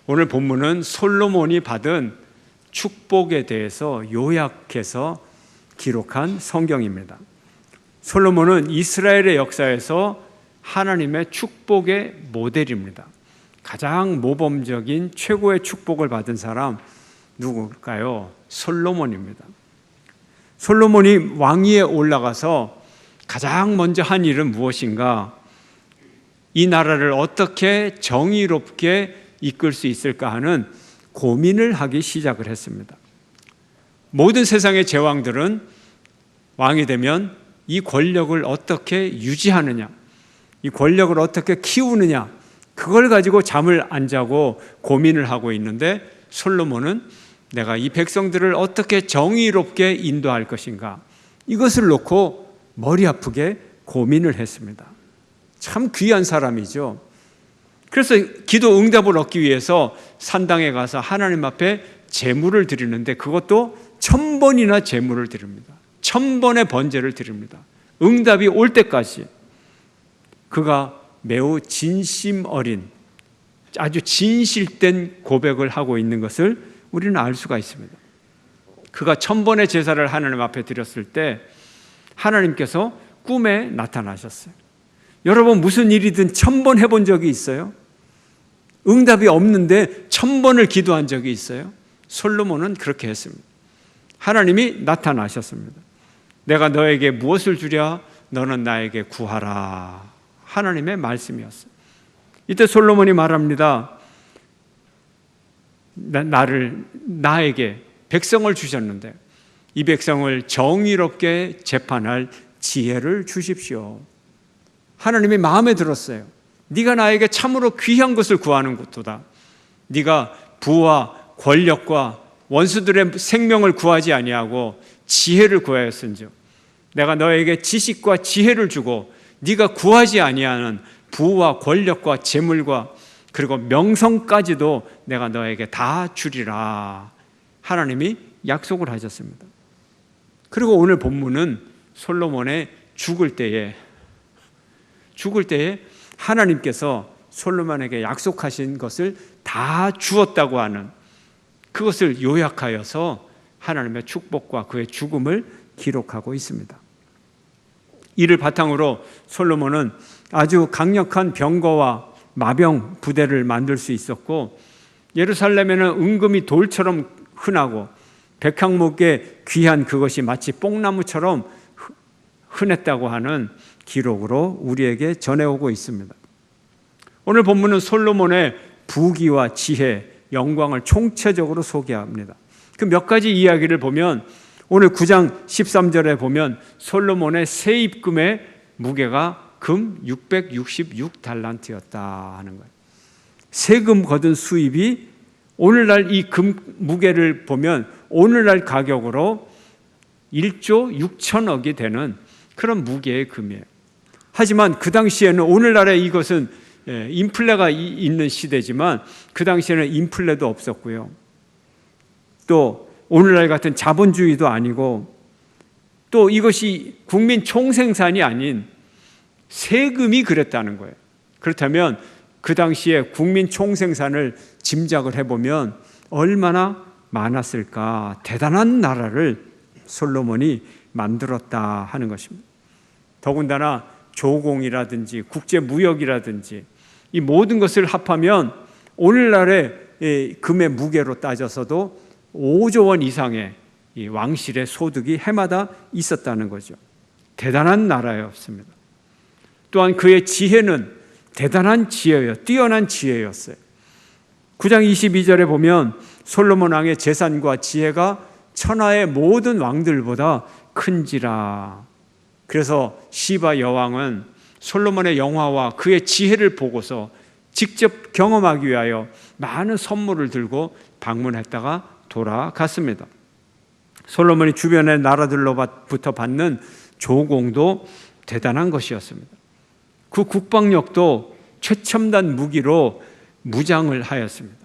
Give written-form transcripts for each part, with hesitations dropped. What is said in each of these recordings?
오늘 본문은 솔로몬이 받은 축복에 대해서 요약해서 기록한 성경입니다. 솔로몬은 이스라엘의 역사에서 하나님의 축복의 모델입니다. 가장 모범적인 최고의 축복을 받은 사람 누굴까요? 솔로몬입니다. 솔로몬이 왕위에 올라가서 가장 먼저 한 일은 무엇인가? 이 나라를 어떻게 정의롭게 이끌 수 있을까 하는 고민을 하기 시작을 했습니다. 모든 세상의 제왕들은 왕이 되면 이 권력을 어떻게 유지하느냐, 이 권력을 어떻게 키우느냐, 그걸 가지고 잠을 안 자고 고민을 하고 있는데 솔로몬은 내가 이 백성들을 어떻게 정의롭게 인도할 것인가, 이것을 놓고 머리 아프게 고민을 했습니다. 참 귀한 사람이죠. 그래서 기도 응답을 얻기 위해서 산당에 가서 하나님 앞에 제물을 드리는데 그것도 1000번이나 제물을 드립니다. 1000번의 번제를 드립니다. 응답이 올 때까지. 그가 매우 진심 어린, 아주 진실된 고백을 하고 있는 것을 우리는 알 수가 있습니다. 그가 1000번의 제사를 하나님 앞에 드렸을 때 하나님께서 꿈에 나타나셨어요. 여러분, 무슨 일이든 1000번 해본 적이 있어요? 응답이 없는데 1000번을 기도한 적이 있어요? 솔로몬은 그렇게 했습니다. 하나님이 나타나셨습니다. 내가 너에게 무엇을 주랴? 너는 나에게 구하라. 하나님의 말씀이었어요. 이때 솔로몬이 말합니다. 나에게 백성을 주셨는데 이 백성을 정의롭게 재판할 지혜를 주십시오. 하나님이 마음에 들었어요. 네가 나에게 참으로 귀한 것을 구하는 것도다. 네가 부와 권력과 원수들의 생명을 구하지 아니하고 지혜를 구하였은즉 내가 너에게 지식과 지혜를 주고 네가 구하지 아니하는 부와 권력과 재물과 그리고 명성까지도 내가 너에게 다 주리라. 하나님이 약속을 하셨습니다. 그리고 오늘 본문은 솔로몬의 죽을 때에 하나님께서 솔로몬에게 약속하신 것을 다 주었다고 하는 그것을 요약하여서 하나님의 축복과 그의 죽음을 기록하고 있습니다. 이를 바탕으로 솔로몬은 아주 강력한 병거와 마병 부대를 만들 수 있었고 예루살렘에는 은금이 돌처럼 흔하고 백향목의 귀한 그것이 마치 뽕나무처럼 흔했다고 하는 기록으로 우리에게 전해오고 있습니다. 오늘 본문은 솔로몬의 부귀와 지혜, 영광을 총체적으로 소개합니다. 그 몇 가지 이야기를 보면 오늘 9장 13절에 보면 솔로몬의 세입금의 무게가 금 666달란트였다 하는 거예요. 세금 거둔 수입이 오늘날 이 금 무게를 보면 오늘날 가격으로 1조 6천억이 되는 그런 무게의 금이에요. 하지만 그 당시에는 오늘날에 이것은 인플레가 있는 시대지만 그 당시에는 인플레도 없었고요. 또 오늘날 같은 자본주의도 아니고 또 이것이 국민 총생산이 아닌 세금이 그랬다는 거예요. 그렇다면 그 당시에 국민 총생산을 짐작을 해보면 얼마나 많았을까. 대단한 나라를 솔로몬이 만들었다 하는 것입니다. 더군다나 조공이라든지 국제무역이라든지 이 모든 것을 합하면 오늘날의 금의 무게로 따져서도 5조 원 이상의 이 왕실의 소득이 해마다 있었다는 거죠. 대단한 나라였습니다. 또한 그의 지혜는 대단한 지혜였어요. 뛰어난 지혜였어요. 9장 22절에 보면 솔로몬 왕의 재산과 지혜가 천하의 모든 왕들보다 큰지라. 그래서 시바 여왕은 솔로몬의 영화와 그의 지혜를 보고서 직접 경험하기 위하여 많은 선물을 들고 방문했다가 돌아갔습니다. 솔로몬이 주변의 나라들로부터 받는 조공도 대단한 것이었습니다. 그 국방력도 최첨단 무기로 무장을 하였습니다.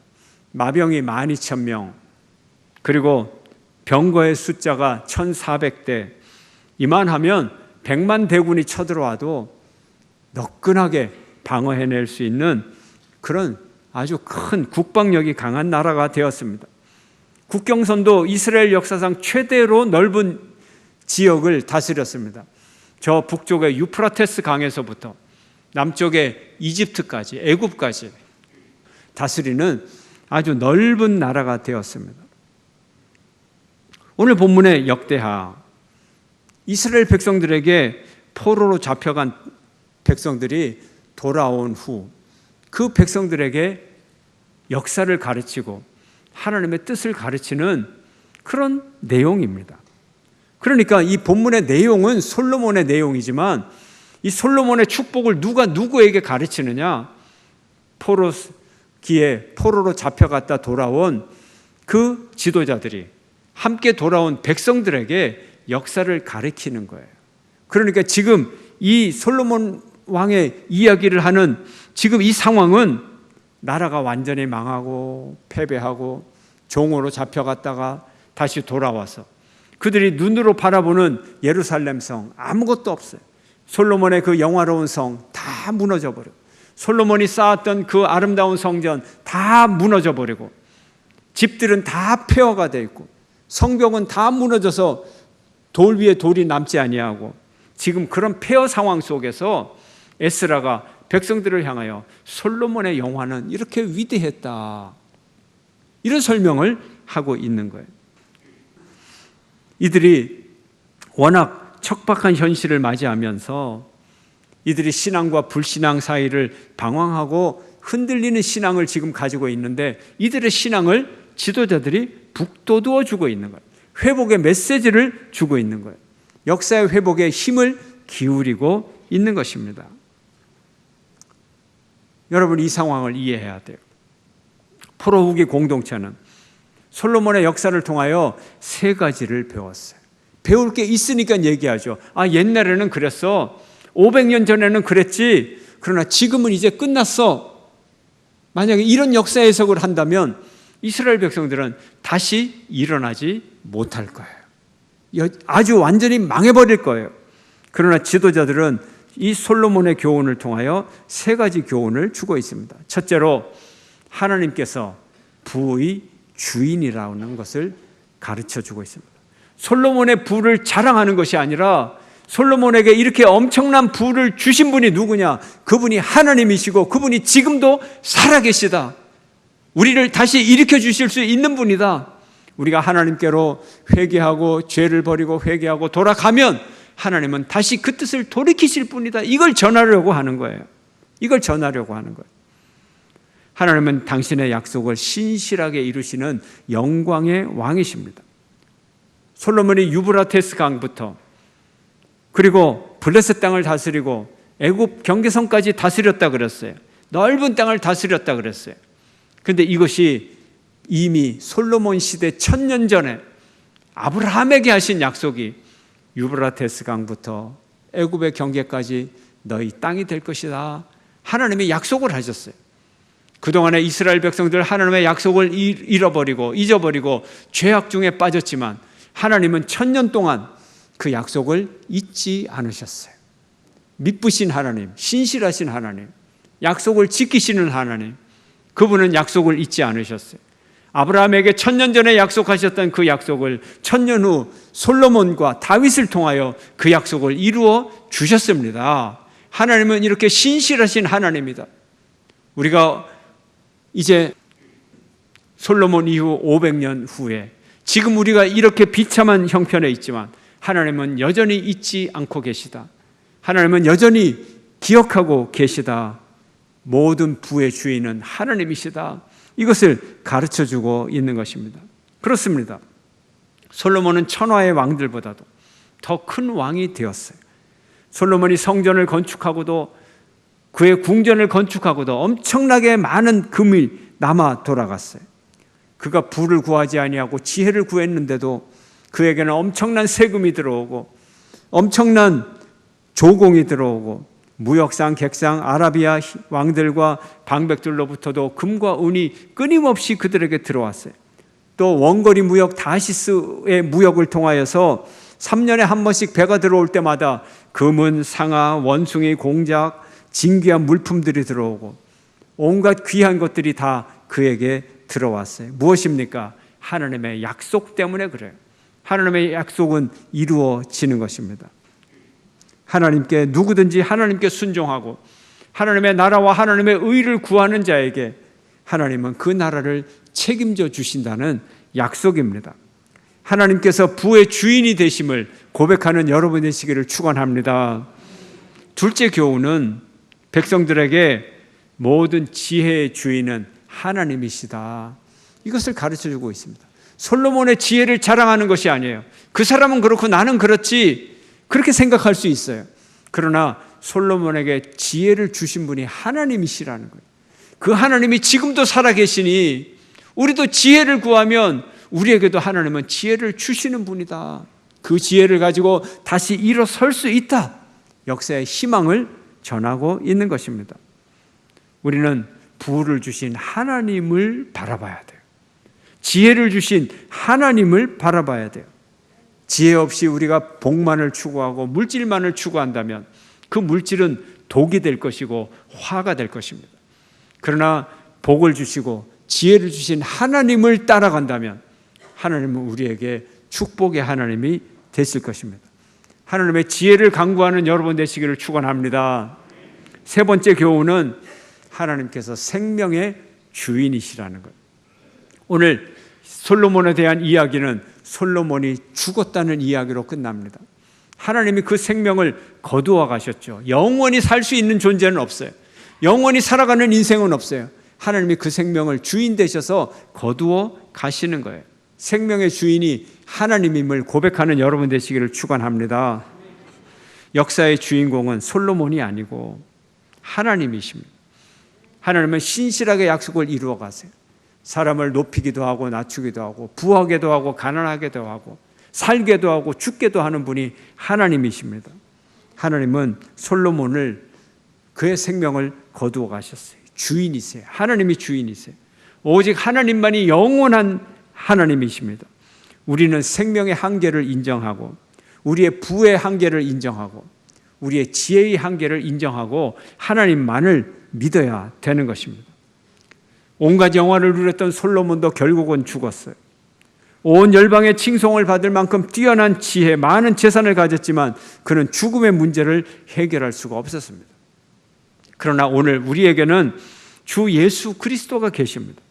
마병이 12,000명, 그리고 병거의 숫자가 1,400대, 이만하면 100만 대군이 쳐들어와도 너끈하게 방어해낼 수 있는 그런 아주 큰 국방력이 강한 나라가 되었습니다. 국경선도 이스라엘 역사상 최대로 넓은 지역을 다스렸습니다. 저 북쪽의 유프라테스 강에서부터 남쪽의 이집트까지, 애굽까지 다스리는 아주 넓은 나라가 되었습니다. 오늘 본문의 역대하, 이스라엘 백성들에게 포로로 잡혀간 백성들이 돌아온 후 그 백성들에게 역사를 가르치고 하나님의 뜻을 가르치는 그런 내용입니다. 그러니까 이 본문의 내용은 솔로몬의 내용이지만 이 솔로몬의 축복을 누가 누구에게 가르치느냐? 포로로 잡혀갔다 돌아온 그 지도자들이 함께 돌아온 백성들에게 역사를 가르치는 거예요. 그러니까 지금 이 솔로몬 왕의 이야기를 하는 지금 이 상황은 나라가 완전히 망하고 패배하고 종으로 잡혀갔다가 다시 돌아와서 그들이 눈으로 바라보는 예루살렘 성 아무것도 없어요. 솔로몬의 그 영화로운 성 다 무너져 버려. 솔로몬이 쌓았던 그 아름다운 성전 다 무너져 버리고 집들은 다 폐허가 되어 있고 성벽은 다 무너져서 돌 위에 돌이 남지 아니하고 지금 그런 폐허 상황 속에서 에스라가 백성들을 향하여 솔로몬의 영화는 이렇게 위대했다, 이런 설명을 하고 있는 거예요. 이들이 워낙 척박한 현실을 맞이하면서 이들이 신앙과 불신앙 사이를 방황하고 흔들리는 신앙을 지금 가지고 있는데 이들의 신앙을 지도자들이 북돋워 주고 있는 거예요. 회복의 메시지를 주고 있는 거예요. 역사의 회복에 힘을 기울이고 있는 것입니다. 여러분, 이 상황을 이해해야 돼요. 포로 후기 공동체는 솔로몬의 역사를 통하여 세 가지를 배웠어요. 배울 게 있으니까 얘기하죠. 옛날에는 그랬어. 500년 전에는 그랬지. 그러나 지금은 이제 끝났어. 만약에 이런 역사 해석을 한다면 이스라엘 백성들은 다시 일어나지 못할 거예요. 아주 완전히 망해버릴 거예요. 그러나 지도자들은 이 솔로몬의 교훈을 통하여 세 가지 교훈을 주고 있습니다. 첫째로 하나님께서 부의 주인이라는 것을 가르쳐 주고 있습니다. 솔로몬의 부를 자랑하는 것이 아니라 솔로몬에게 이렇게 엄청난 부를 주신 분이 누구냐? 그분이 하나님이시고 그분이 지금도 살아계시다. 우리를 다시 일으켜 주실 수 있는 분이다. 우리가 하나님께로 회개하고 죄를 버리고 회개하고 돌아가면 하나님은 다시 그 뜻을 돌이키실 분이다. 이걸 전하려고 하는 거예요. 이걸 전하려고 하는 거예요. 하나님은 당신의 약속을 신실하게 이루시는 영광의 왕이십니다. 솔로몬이 유브라테스 강부터 그리고 블레셋 땅을 다스리고 애굽 경계선까지 다스렸다 그랬어요. 넓은 땅을 다스렸다 그랬어요. 그런데 이것이 이미 솔로몬 시대 1000년 전에 아브라함에게 하신 약속이 유브라테스 강부터 애굽의 경계까지 너희 땅이 될 것이다. 하나님이 약속을 하셨어요. 그동안에 이스라엘 백성들 하나님의 약속을 잊어버리고 죄악 중에 빠졌지만 하나님은 1000년 동안 그 약속을 잊지 않으셨어요. 믿으신 하나님, 신실하신 하나님, 약속을 지키시는 하나님, 그분은 약속을 잊지 않으셨어요. 아브라함에게 1000년 전에 약속하셨던 그 약속을 1000년 후 솔로몬과 다윗을 통하여 그 약속을 이루어 주셨습니다. 하나님은 이렇게 신실하신 하나님이다. 우리가 이제 솔로몬 이후 500년 후에 지금 우리가 이렇게 비참한 형편에 있지만 하나님은 여전히 잊지 않고 계시다. 하나님은 여전히 기억하고 계시다. 모든 부의 주인은 하나님이시다. 이것을 가르쳐주고 있는 것입니다. 그렇습니다. 솔로몬은 천하의 왕들보다도 더 큰 왕이 되었어요. 솔로몬이 성전을 건축하고도 그의 궁전을 건축하고도 엄청나게 많은 금이 남아 돌아갔어요. 그가 부를 구하지 아니하고 지혜를 구했는데도 그에게는 엄청난 세금이 들어오고 엄청난 조공이 들어오고 무역상, 객상, 아라비아 왕들과 방백들로부터도 금과 은이 끊임없이 그들에게 들어왔어요. 또 원거리 무역 다시스의 무역을 통하여서 3년에 한 번씩 배가 들어올 때마다 금은, 상아, 원숭이, 공작, 진귀한 물품들이 들어오고 온갖 귀한 것들이 다 그에게 들어왔어요. 무엇입니까? 하나님의 약속 때문에 그래요. 하나님의 약속은 이루어지는 것입니다. 하나님께 누구든지 하나님께 순종하고 하나님의 나라와 하나님의 의를 구하는 자에게 하나님은 그 나라를 책임져 주신다는 약속입니다. 하나님께서 부의 주인이 되심을 고백하는 여러분 되시기를 축원합니다. 둘째 교훈은 백성들에게 모든 지혜의 주인은 하나님이시다. 이것을 가르쳐주고 있습니다. 솔로몬의 지혜를 자랑하는 것이 아니에요. 그 사람은 그렇고 나는 그렇지 그렇게 생각할 수 있어요. 그러나 솔로몬에게 지혜를 주신 분이 하나님이시라는 거예요. 그 하나님이 지금도 살아계시니 우리도 지혜를 구하면 우리에게도 하나님은 지혜를 주시는 분이다. 그 지혜를 가지고 다시 일어설 수 있다. 역사의 희망을 전하고 있는 것입니다. 우리는 부를 주신 하나님을 바라봐야 돼요. 지혜를 주신 하나님을 바라봐야 돼요. 지혜 없이 우리가 복만을 추구하고 물질만을 추구한다면 그 물질은 독이 될 것이고 화가 될 것입니다. 그러나 복을 주시고 지혜를 주신 하나님을 따라간다면 하나님은 우리에게 축복의 하나님이 됐을 것입니다. 하나님의 지혜를 강구하는 여러분 되시기를 축원합니다. 세 번째 교훈은 하나님께서 생명의 주인이시라는 것. 오늘 솔로몬에 대한 이야기는 솔로몬이 죽었다는 이야기로 끝납니다. 하나님이 그 생명을 거두어 가셨죠. 영원히 살 수 있는 존재는 없어요. 영원히 살아가는 인생은 없어요. 하나님이 그 생명을 주인 되셔서 거두어 가시는 거예요. 생명의 주인이 하나님임을 고백하는 여러분 되시기를 축원합니다. 역사의 주인공은 솔로몬이 아니고 하나님이십니다. 하나님은 신실하게 약속을 이루어 가세요. 사람을 높이기도 하고 낮추기도 하고 부하게도 하고 가난하게도 하고 살게도 하고 죽게도 하는 분이 하나님이십니다. 하나님은 솔로몬을 그의 생명을 거두어 가셨어요. 주인이세요. 하나님이 주인이세요. 오직 하나님만이 영원한 하나님이십니다. 우리는 생명의 한계를 인정하고 우리의 부의 한계를 인정하고 우리의 지혜의 한계를 인정하고 하나님만을 믿어야 되는 것입니다. 온갖 영화를 누렸던 솔로몬도 결국은 죽었어요. 온 열방의 칭송을 받을 만큼 뛰어난 지혜, 많은 재산을 가졌지만 그는 죽음의 문제를 해결할 수가 없었습니다. 그러나 오늘 우리에게는 주 예수 그리스도가 계십니다.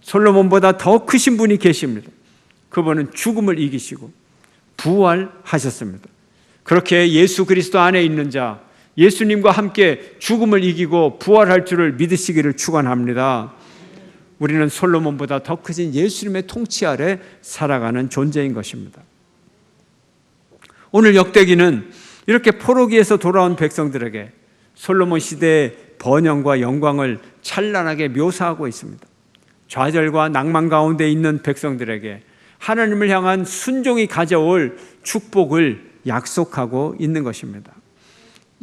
솔로몬보다 더 크신 분이 계십니다. 그분은 죽음을 이기시고 부활하셨습니다. 그렇게 예수 그리스도 안에 있는 자, 예수님과 함께 죽음을 이기고 부활할 줄을 믿으시기를 축원합니다. 우리는 솔로몬보다 더 크신 예수님의 통치 아래 살아가는 존재인 것입니다. 오늘 역대기는 이렇게 포로기에서 돌아온 백성들에게 솔로몬 시대의 번영과 영광을 찬란하게 묘사하고 있습니다. 좌절과 낭만 가운데 있는 백성들에게 하나님을 향한 순종이 가져올 축복을 약속하고 있는 것입니다.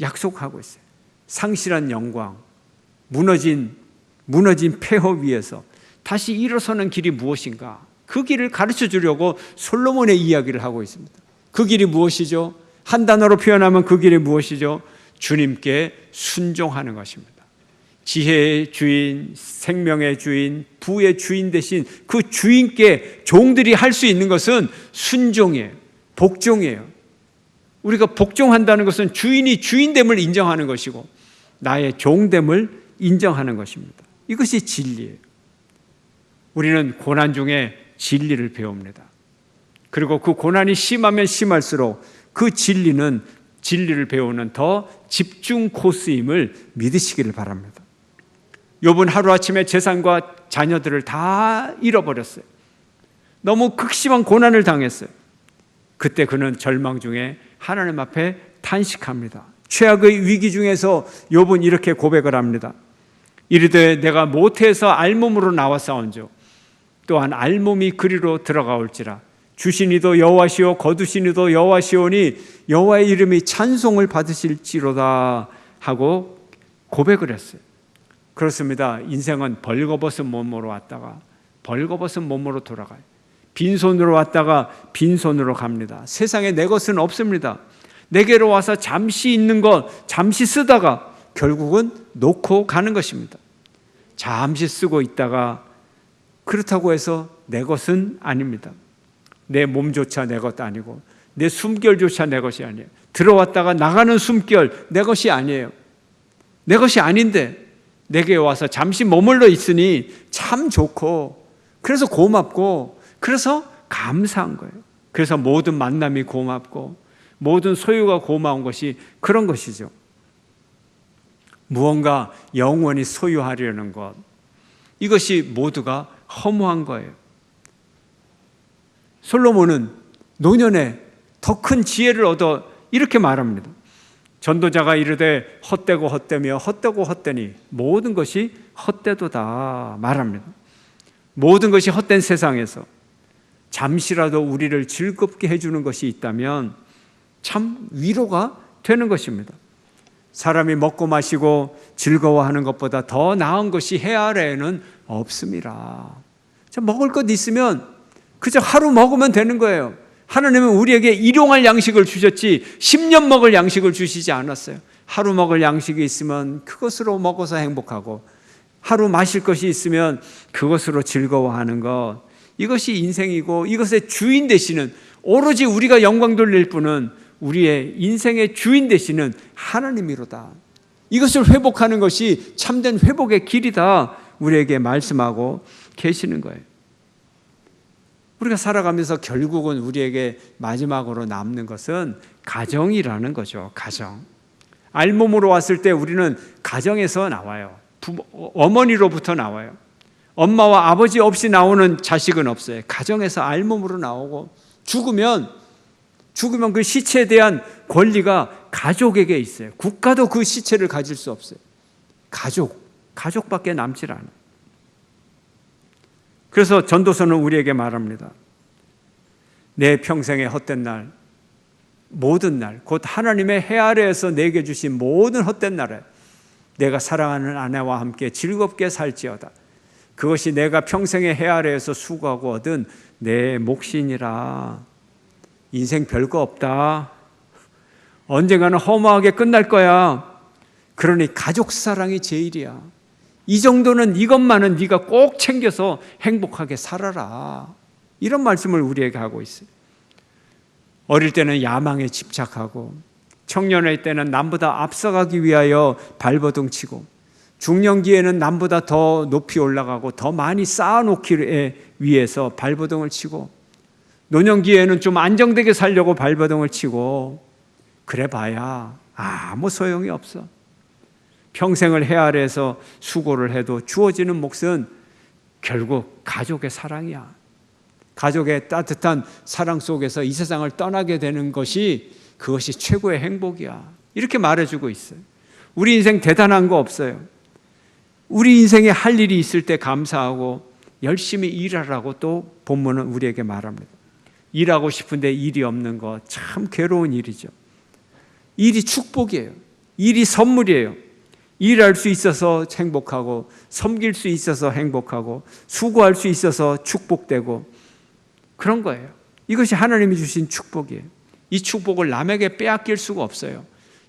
약속하고 있어요. 상실한 영광, 무너진 폐허 위에서 다시 일어서는 길이 무엇인가? 그 길을 가르쳐 주려고 솔로몬의 이야기를 하고 있습니다. 그 길이 무엇이죠? 한 단어로 표현하면 그 길이 무엇이죠? 주님께 순종하는 것입니다. 지혜의 주인, 생명의 주인, 부의 주인 대신 그 주인께 종들이 할 수 있는 것은 순종이에요. 복종이에요. 우리가 복종한다는 것은 주인이 주인됨을 인정하는 것이고 나의 종됨을 인정하는 것입니다. 이것이 진리예요. 우리는 고난 중에 진리를 배웁니다. 그리고 그 고난이 심하면 심할수록 그 진리를 배우는 더 집중 코스임을 믿으시기를 바랍니다. 욥은 하루아침에 재산과 자녀들을 다 잃어버렸어요. 너무 극심한 고난을 당했어요. 그때 그는 절망 중에 하나님 앞에 탄식합니다. 최악의 위기 중에서 욥은 이렇게 고백을 합니다. 이르되 내가 모태에서 알몸으로 나왔사온즉 또한 알몸이 그리로 들어가올지라 주시니도 여호와시오 거두시니도 여호와시오니 여호와의 이름이 찬송을 받으실지로다 하고 고백을 했어요. 그렇습니다. 인생은 벌거벗은 몸으로 왔다가 벌거벗은 몸으로 돌아가요. 빈손으로 왔다가 빈손으로 갑니다. 세상에 내 것은 없습니다. 내게로 와서 잠시 있는 것 잠시 쓰다가 결국은 놓고 가는 것입니다. 잠시 쓰고 있다가 그렇다고 해서 내 것은 아닙니다. 내 몸조차 내 것 아니고 내 숨결조차 내 것이 아니에요. 들어왔다가 나가는 숨결 내 것이 아니에요. 내 것이 아닌데 내게 와서 잠시 머물러 있으니 참 좋고, 그래서 고맙고, 그래서 감사한 거예요. 그래서 모든 만남이 고맙고 모든 소유가 고마운 것이 그런 것이죠. 무언가 영원히 소유하려는 것, 이것이 모두가 허무한 거예요. 솔로몬은 노년에 더 큰 지혜를 얻어 이렇게 말합니다. 전도자가 이르되 헛되고 헛되며 헛되고 헛되니 모든 것이 헛되도다 말합니다. 모든 것이 헛된 세상에서 잠시라도 우리를 즐겁게 해주는 것이 있다면 참 위로가 되는 것입니다. 사람이 먹고 마시고 즐거워하는 것보다 더 나은 것이 해 아래에는 없습니다. 먹을 것 있으면 그저 하루 먹으면 되는 거예요. 하나님은 우리에게 일용할 양식을 주셨지 10년 먹을 양식을 주시지 않았어요. 하루 먹을 양식이 있으면 그것으로 먹어서 행복하고, 하루 마실 것이 있으면 그것으로 즐거워하는 것, 이것이 인생이고, 이것의 주인 되시는, 오로지 우리가 영광 돌릴 분은 우리의 인생의 주인 되시는 하나님이로다. 이것을 회복하는 것이 참된 회복의 길이다 우리에게 말씀하고 계시는 거예요. 우리가 살아가면서 결국은 우리에게 마지막으로 남는 것은 가정이라는 거죠. 가정. 알몸으로 왔을 때 우리는 가정에서 나와요. 어머니로부터 나와요. 엄마와 아버지 없이 나오는 자식은 없어요. 가정에서 알몸으로 나오고, 죽으면 그 시체에 대한 권리가 가족에게 있어요. 국가도 그 시체를 가질 수 없어요. 가족밖에 남질 않아요. 그래서 전도서는 우리에게 말합니다. 내 평생의 헛된 날, 모든 날, 곧 하나님의 해 아래에서 내게 주신 모든 헛된 날에 내가 사랑하는 아내와 함께 즐겁게 살지어다. 그것이 내가 평생의 해 아래에서 수고하고 얻은 내 몫이니라. 인생 별거 없다. 언젠가는 허무하게 끝날 거야. 그러니 가족 사랑이 제일이야. 이 정도는, 이것만은 네가 꼭 챙겨서 행복하게 살아라. 이런 말씀을 우리에게 하고 있어요. 어릴 때는 야망에 집착하고, 청년의 때는 남보다 앞서가기 위하여 발버둥 치고, 중년기에는 남보다 더 높이 올라가고 더 많이 쌓아놓기 위해서 발버둥을 치고, 노년기에는 좀 안정되게 살려고 발버둥을 치고, 그래 봐야 아무 소용이 없어. 평생을 해 아래에서 수고를 해도 주어지는 몫은 결국 가족의 사랑이야. 가족의 따뜻한 사랑 속에서 이 세상을 떠나게 되는 것이, 그것이 최고의 행복이야. 이렇게 말해주고 있어요. 우리 인생 대단한 거 없어요. 우리 인생에 할 일이 있을 때 감사하고 열심히 일하라고 또 본문은 우리에게 말합니다. 일하고 싶은데 일이 없는 거 참 괴로운 일이죠. 일이 축복이에요. 일이 선물이에요. 일할 수 있어서 행복하고, 섬길 수 있어서 행복하고, 수고할 수 있어서 축복되고, 그런 거예요. 이것이 하나님이 주신 축복이에요. 이 축복을 남에게 빼앗길 수가 없어요.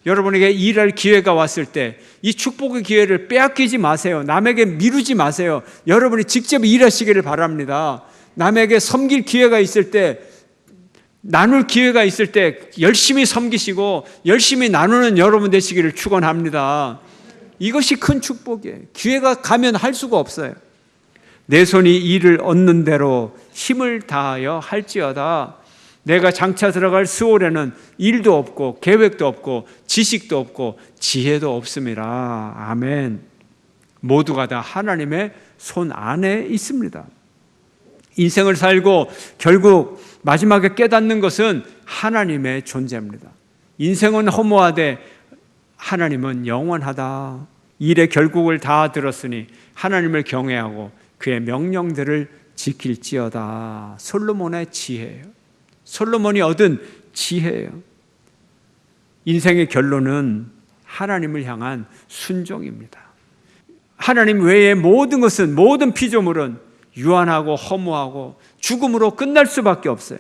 여러분에게 일할 기회가 왔을 때 이 축복의 기회를 빼앗기지 마세요. 남에게 미루지 마세요. 여러분이 직접 일하시기를 바랍니다. 남에게 섬길 기회가 있을 때, 나눌 기회가 있을 때 열심히 섬기시고 열심히 나누는 여러분 되시기를 축원합니다. 이것이 큰 축복이에요. 기회가 가면 할 수가 없어요. 내 손이 일을 얻는 대로 힘을 다하여 할지어다. 내가 장차 들어갈 스올에는 일도 없고 계획도 없고 지식도 없고 지혜도 없음이라. 아멘. 모두가 다 하나님의 손 안에 있습니다. 인생을 살고 결국 마지막에 깨닫는 것은 하나님의 존재입니다. 인생은 허무하되 하나님은 영원하다. 일의 결국을 다 들었으니 하나님을 경외하고 그의 명령들을 지킬지어다. 솔로몬의 지혜예요. 솔로몬이 얻은 지혜예요. 인생의 결론은 하나님을 향한 순종입니다. 하나님 외의 모든 것은, 모든 피조물은 유한하고 허무하고 죽음으로 끝날 수밖에 없어요.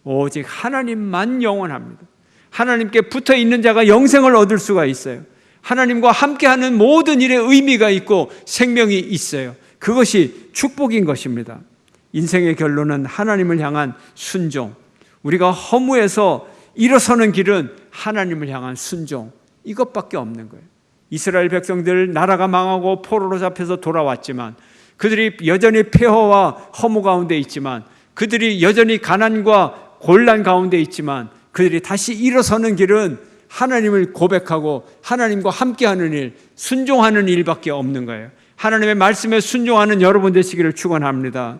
오직 하나님만 영원합니다. 하나님께 붙어 있는 자가 영생을 얻을 수가 있어요. 하나님과 함께하는 모든 일에 의미가 있고 생명이 있어요. 그것이 축복인 것입니다. 인생의 결론은 하나님을 향한 순종. 우리가 허무해서 일어서는 길은 하나님을 향한 순종. 이것밖에 없는 거예요. 이스라엘 백성들 나라가 망하고 포로로 잡혀서 돌아왔지만, 그들이 여전히 폐허와 허무 가운데 있지만, 그들이 여전히 가난과 곤란 가운데 있지만, 그들이 다시 일어서는 길은 하나님을 고백하고 하나님과 함께하는 일, 순종하는 일밖에 없는 거예요. 하나님의 말씀에 순종하는 여러분 되시기를 축원합니다.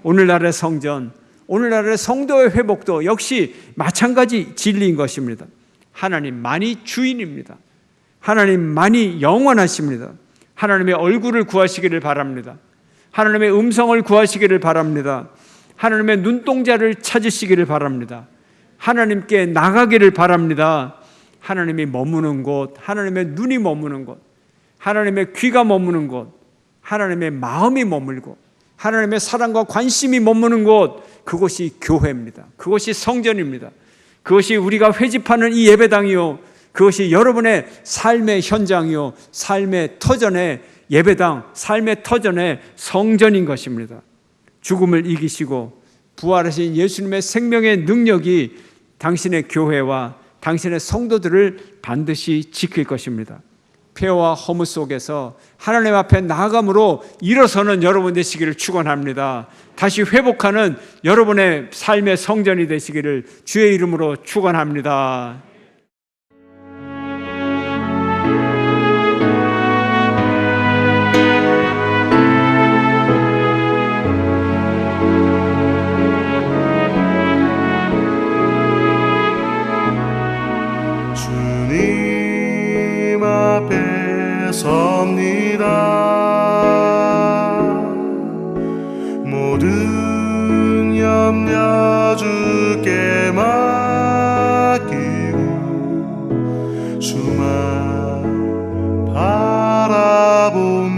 오늘날의 성전, 오늘날의 성도의 회복도 역시 마찬가지 진리인 것입니다. 하나님만이 주인입니다. 하나님만이 영원하십니다. 하나님의 얼굴을 구하시기를 바랍니다. 하나님의 음성을 구하시기를 바랍니다. 하나님의 눈동자를 찾으시기를 바랍니다. 하나님께 나가기를 바랍니다. 하나님이 머무는 곳, 하나님의 눈이 머무는 곳, 하나님의 귀가 머무는 곳, 하나님의 마음이 머물고 하나님의 사랑과 관심이 머무는 곳, 그것이 교회입니다. 그것이 성전입니다. 그것이 우리가 회집하는 이 예배당이요, 그것이 여러분의 삶의 현장이요, 삶의 터전의 예배당, 삶의 터전의 성전인 것입니다. 죽음을 이기시고 부활하신 예수님의 생명의 능력이 당신의 교회와 당신의 성도들을 반드시 지킬 것입니다. 폐허와 허무 속에서 하나님 앞에 나아감으로 일어서는 여러분 되시기를 축원합니다. 다시 회복하는 여러분의 삶의 성전이 되시기를 주의 이름으로 축원합니다. 섭니다. 모든 염려 주께 맡기고 주만 바라봅니다.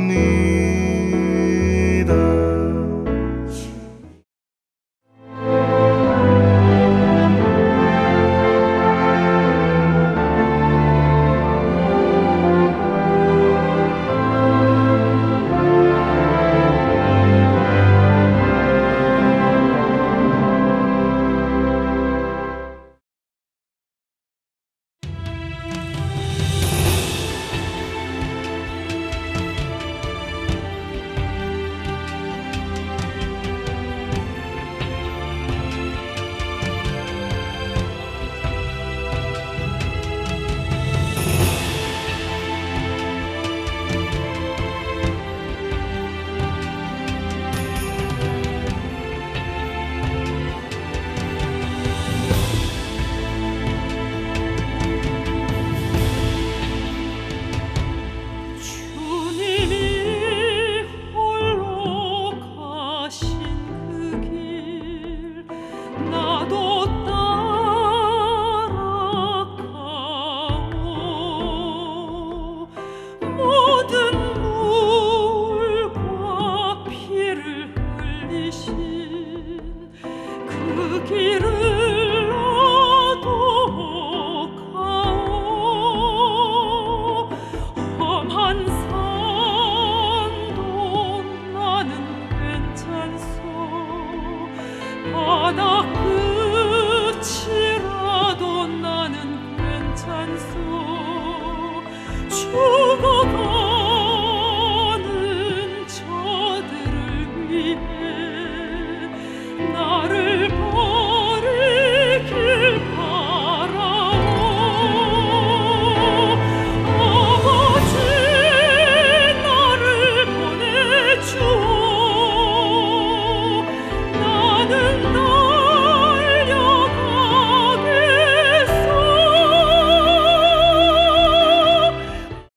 바다 끝이라도 나는 괜찮소.